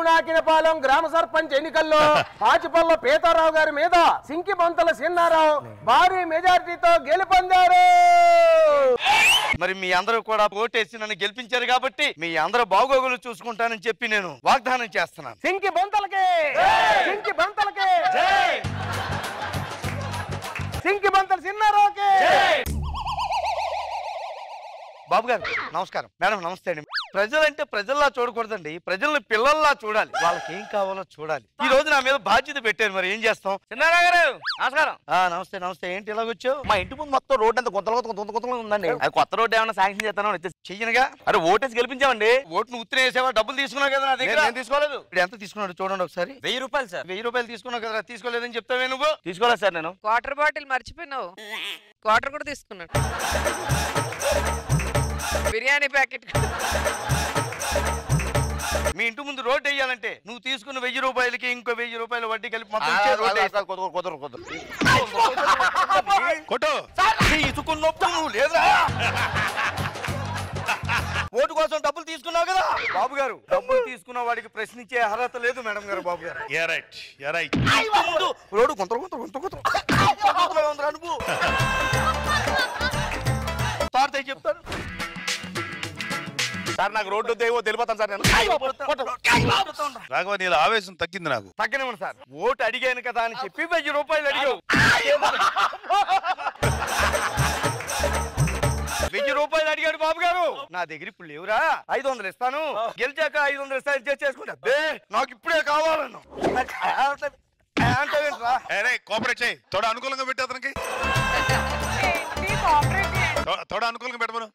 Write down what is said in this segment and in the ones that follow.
పినాకినపాలెం గ్రామ సర్పంచ్ ఎన్నికల్లో పాచిపల్ల పీతారావు గారి మీద సింకిబంతల సిన్నారావు భారీ మెజారిటీతో గెలుపొందారు. మరి మీ అందరూ కూడా ఓటేసి నన్ను గెలిపించారు కాబట్టి మీ అందరూ బాగోగులు చూసుకుంటానని చెప్పి నేను వాగ్దానం చేస్తున్నాను. సింకిబంతలకి సింకిబంతలకి సింకిబంతల సిన్నారావుకి. బాబు గారు నమస్కారం. మేడం నమస్తే అండి. ప్రజలంటే ప్రజల్లా చూడకూడదండి, ప్రజల్ని పిల్లల్లా చూడాలి. వాళ్ళకి ఏం కావాలో చూడాలి. ఈ రోజు నా మీద బాధ్యత పెట్టారు, మరి ఏం చేస్తాం? చిన్నారావు గారు నమస్కారం. నమస్తే నమస్తే. ఏంటి ఇలాగొచ్చావు? మా ఇంటి ముందు మొత్తం రోడ్ అంతా కొత్త ఉందండి. అది కొత్త రోడ్ ఏమైనా శాంక్షన్ చేస్తాను చెయ్యనుగా. అరే ఓటేసి గెలిపించామండి. ఓటును ఉత్తరే వేసావా? డబ్బులు తీసుకున్నావు కదా నా దగ్గర? నేను తీసుకోలేదు. ఇప్పుడు ఎంత తీసుకున్నాడు చూడండి ఒకసారి. 1000 రూపాయలు సార్. 1000 రూపాయలు తీసుకున్నావు కదా, తీసుకోలేదని చెప్తావే నువ్వు? తీసుకోలేదు సార్. నేను వాటర్ బాటిల్ మర్చిపోయినావు, వాటర్ కూడా తీసుకున్నాడు. బిర్యానీ ప్యాకెట్. మీ ఇంటి ముందు రోడ్ వేయాలంటే నువ్వు తీసుకున్న 1000 రూపాయలకి ఇంకో 1000 రూపాయలు వడ్డీ కలిపి మొత్తం నువ్వు లేదా? ఓటు కోసం డబ్బులు తీసుకున్నావు కదా బాబు గారు. డబ్బులు తీసుకున్న వాడికి ప్రశ్నించే అర్హత లేదు మేడం గారు. బాబు గారు రోడ్డు నువ్వు తాడితే చెప్తాను సార్. నాకు రోడ్డు వద్దేవో తెలిపోతాను సార్. నేను రాఘవ నీళ్ళ ఆవేశం తగ్గింది. నాకు తగ్గనివ్వండి సార్. ఓటు అడిగాను కదా అని చెప్పి 1000 రూపాయలు అడిగావు. 1000 రూపాయలు అడిగాడు బాబు గారు. నా దగ్గర ఇప్పుడు లేవురా, 500 ఇస్తాను, గెలిచాక 500 ఇస్తాను చేసుకుంటా. నాకు ఇప్పుడే కావాలను కోఆపరేట్ చేయి. తోడ అనుకూలంగా పెట్టి అతనికి తోడ అనుకూలంగా పెట్టమను.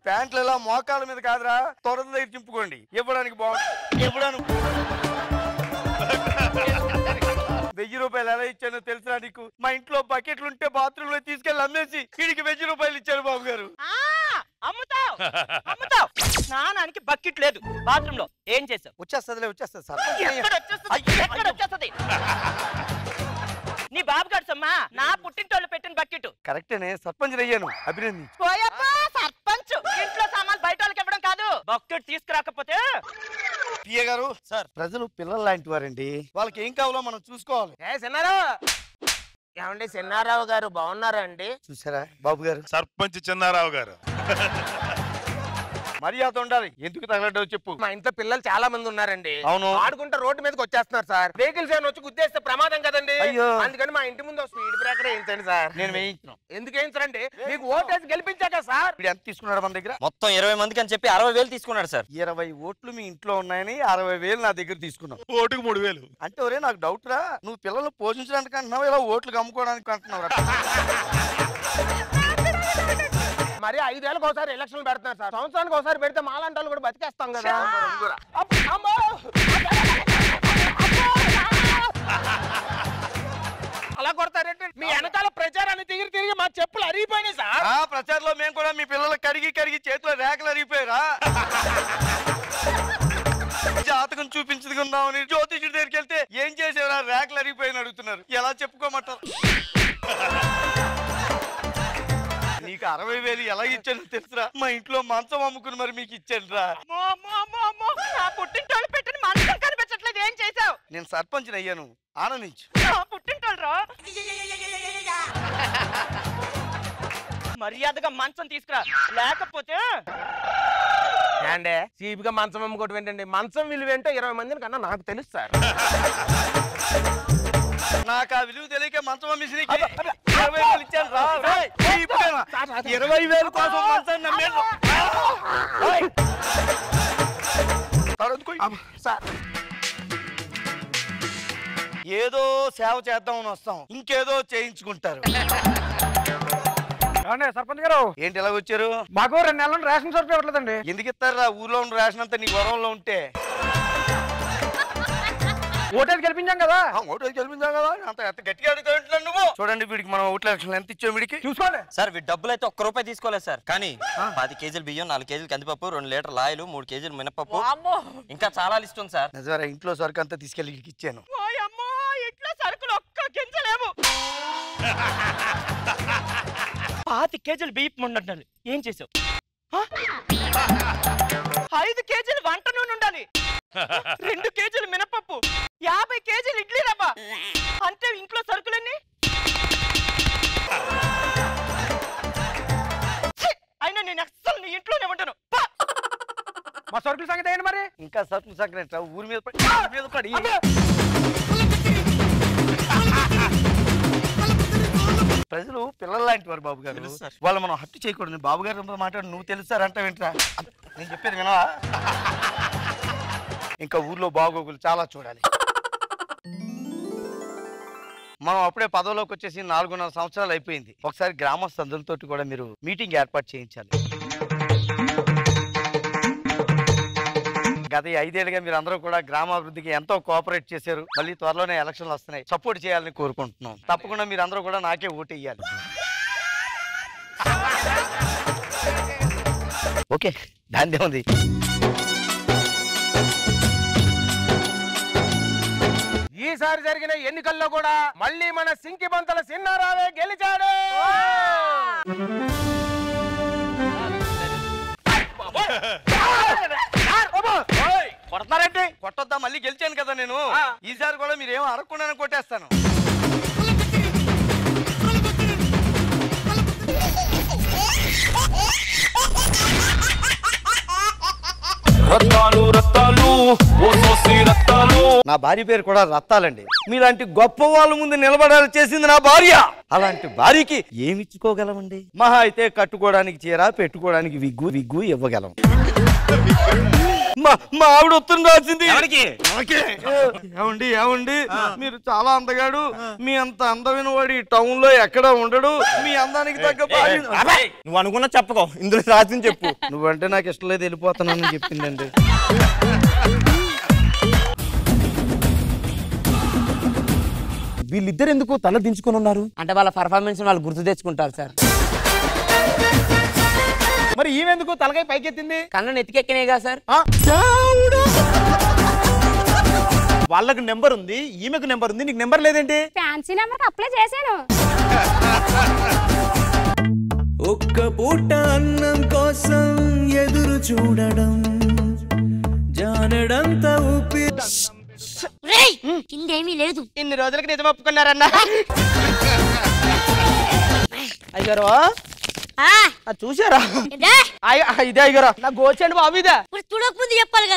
ప్యాంట్లు ఇలా మోకాల మీద కాదురా, తొడల దగ్గర చింపుకోండి. ఇవ్వడానికి బాగుంది. ఇవ్వడానికి 1000 రూపాయలు ఎలా ఇచ్చానో తెలుసా నీకు? మా ఇంట్లో బకెట్లు ఉంటే బాత్రూమ్ లో తీసుకెళ్లి అమ్మేసి వీడికి 1000 రూపాయలు ఇచ్చారు బాబు గారు. అమ్ముతావు స్నానానికి బకెట్ లేదు బాత్రూమ్ లో. ఏం చేసావు? వచ్చేస్తుంది సార్. వచ్చేస్తుంది నీ బాబు గారు సొమ్మా. నా పుట్టింటోళ్ళు పెట్టిన బకెట్. కరెక్టేనే, సర్పంచ్ అయ్యాను, అభినందించు. సర్పంచ్ ఇంట్లో సామాన్ బయట వాళ్ళకి ఇవ్వడం కాదు, బకెట్ తీసుకురాకపోతే. పిఏ గారు సార్, ప్రజలు పిల్లలు లాంటి వారండి, వాళ్ళకి ఏం కావాలో మనం చూసుకోవాలి. సిన్నారావు ఏమండి? సిన్నారావు గారు బాగున్నారా అండి? చూసారా బాబు గారు? సర్పంచ్ చిన్నారావు గారు. మర్యాద ఉండాలి. ఎందుకు తగలడ్డావు చెప్పు. మా ఇంట్లో పిల్లలు చాలా మంది ఉన్నారండి. అవును. ఆడుకుంటే రోడ్డు మీదకి వచ్చేస్తున్నారు సార్. వెహికల్స్ ఏమైనా వచ్చి గుద్దేస్తే ప్రమాదం కదండి. అయ్యో. అందుకని మా ఇంటి ముందు స్పీడ్ బ్రేకర్ వేయించండి సార్. నేను వేయించను. ఎందుకు వేయించరండి? మీకు ఓటేసి గెలిపించాక సార్. ఇప్పుడు ఎంత తీసుకున్నాడు మన దగ్గర? మొత్తం 20 మందికి అని చెప్పి 60,000 తీసుకున్నాడు సార్. 20 ఓట్లు మీ ఇంట్లో ఉన్నాయని 60,000 నా దగ్గర తీసుకున్నావు. ఓటుకు 3,000 అంటే ఒరే నాకు డౌట్ రా, నువ్వు పిల్లలు పోషించడానికి అంటున్నావు, ఇలా ఓట్లు అమ్ముకోవడానికి అంటున్నావు. మరి 5 ఏళ్ళకి ఒకసారి ఎలక్షన్లు పెడుతున్నారు సార్. సంవత్సరానికి ఒకసారి పెడితే మాలాంటి వాళ్ళు కూడా బతికేస్తాం కదా. అలా కొడతారంటే మీ వెనకాల ప్రచారాన్ని తిరిగి మా చెప్పులు అరిగిపోయినాయి సార్. ప్రచారంలో మేము కూడా మీ పిల్లలు కరిగి చేతిలో రేఖలు అరిగిపోయారా? జాతకం చూపించుకుందామని జ్యోతిషుడి దగ్గరికి వెళ్తే ఏం చేసేవారా? రేఖలు అరిగిపోయిన అడుగుతున్నారు. ఎలా చెప్పుకోమంటారు? నీకు 60,000 ఎలా ఇచ్చాను తెలుసురా? మా ఇంట్లో మంచం అమ్ముకుని మరి మీకు ఇచ్చాను రా. నా పుట్టింటోళ్ళు పెట్టిన మంచం కనిపించట్లేదు. ఏం చేసావు? నేను సర్పంచ్ అయ్యాను, ఆనందించు. పుట్టింటోళ్ళు రా. మర్యాదగా మంచం తీసుకురా, లేకపోతే అంటే చీపుగా మంచం అమ్ముకోవడం ఏంటండి? మంచం విలువ ఏంటో 20 మందిని కన్నా నాకు తెలుసు సార్. నాకు ఆ విలువ తెలియక మంచం అమ్మేసి 20,000 ఇచ్చాను రా. 20,000 కోసం మంచాన్ని నమ్మేను. ఏదో సేవ చేద్దామని వస్తాం, ఇంకేదో చేయించుకుంటారు. సర్పంచ్ గారు ఏంటి ఎలా వచ్చారు? మాకు 2 నెలలు రేషన్ సరుకు ఇవ్వట్లేదండి. ఎందుకు ఇస్తారా? ఊర్లో ఉన్న రేషన్ అంతా నీ వరంలో ఉంటే. ఓటేసి గెలిపించాం కదా. ఓటేసి గెలిపించాం కదా. అంత గట్టిగా అడుగుతావు నువ్వు. చూడండి వీడికి మనం ఓట్ల ఎలక్షన్ ఎంత ఇచ్చాం వీడికి చూసుకోండి సార్. వీడి డబ్బులు అయితే 1 రూపాయి తీసుకోలేదు సార్. కానీ 10 కేజీలు బియ్యం, 4 కేజీలు కందిపప్పు, 2 లీటర్ల ఆయిల్, 3 కేజీలు మినపప్పు, ఇంకా చాలా లిస్ట్ ఉంది సార్. నిజారా? ఇంట్లో సరుకు అంతా తీసుకెళ్ళి ఇచ్చాను. ఇంట్లో సరుకులు ఒక్క గింజలేవు. 5 కేజీలు బియ్యం ఉండాలి. ఏం చేసావు? 5 కేజీలు వంట నూనె ఉండాలి. 2 కేజీలు మినపప్పు, 50 కేజీలు ఇడ్లీ రవ్వ. అంటే ఇంట్లో సరుకులన్నీ. అయినా నేను అస్సలు నీ ఇంట్లోనే ఉంటాను. మా సరుకుల సంగతి ఏంటి మరి? ఇంకా సరుకుల సంగతి ఊరి మీద పడి ప్రజలు పిల్లలు లాంటి వారు బాబు గారు. వాళ్ళు మనం హత్య చేయకూడదు. బాబు గారు మాట్లాడు నువ్వు తెలుస్తారంట వింటరా? నేను చెప్పేది వినవా? ఇంకా ఊర్లో బాగోగులు చాలా చూడాలి. మనం అప్పుడే పదవిలోకి వచ్చేసి 4.5 సంవత్సరాలు అయిపోయింది. ఒకసారి గ్రామస్తులందరితో కూడా మీరు మీటింగ్ ఏర్పాటు చేయించాలి. గత 5 ఏళ్ళుగా మీరు అందరూ కూడా గ్రామాభివృద్ధికి ఎంతో కోఆపరేట్ చేశారు. మళ్ళీ త్వరలోనే ఎలక్షన్లు వస్తున్నాయి. సపోర్ట్ చేయాలని కోరుకుంటున్నాం. తప్పకుండా మీరు అందరూ కూడా నాకే ఓటు వేయాలి. ఓకే, దాని ఉంది. ఈసారి జరిగిన ఎన్నికల్లో కూడా మళ్ళీ మన సింకిబంతల సిన్నారావే గెలిచాడు. కొడతారంటే కొట్టొద్దా? మళ్ళీ గెలిచాను కదా నేను. ఈసారి కూడా మీరేమో అడగకుండా కొట్టేస్తాను. నా భార్య పేరు కూడా రత్తాలండి. మీలాంటి గొప్ప వాళ్ళ ముందు నిలబడాలి చేసింది నా భార్య. అలాంటి భార్యకి ఏమి ఇచ్చుకోగలమండి? మహా అయితే కట్టుకోవడానికి చీర, పెట్టుకోవడానికి విగ్గు ఇవ్వగలం. మా ఆవిడ ఉత్తరం రాసింది. ఏమండి మీరు చాలా అందగాడు. మీ అంత అందమైన వాడు ఈ టౌన్ లో ఎక్కడ ఉండడు. మీ అందానికి తగ్గ నువ్వు అనుకున్నా చెప్పకో, ఇందులో రాసింది చెప్పు. నువ్వంటే నాకు ఇష్టం లేదు, వెళ్ళిపోతానని చెప్పిందండి. వీళ్ళిద్దరు ఎందుకు తల దించుకొని ఉన్నారు? అంటే వాళ్ళ పర్ఫార్మెన్స్ వాళ్ళు గుర్తు తెచ్చుకుంటారు సార్. మరి ఈమెందుకు తలకాయ పైకెత్తింది? కన్ను నెత్తికెక్కినాయి కదా సార్. వాళ్ళకు నెంబర్ ఉంది, ఈమెకు నెంబర్ ఉంది, నీకు నెంబర్ లేదేంటి? ఫ్యాన్సీ నెంబర్ అప్లై చేశాను. ఒక్క పూట అన్నం కోసం ఎదురు చూడడం జానడంత ఊపి కిందేమీ లేదు. ఇన్ని రోజులకి నిజం ఒప్పుకున్నారన్నా. అయ్యారు చూసారా? ఇదే అయ్యారా నా గోచండి బాబు. ఇదే చూడక ముందు చెప్పాలి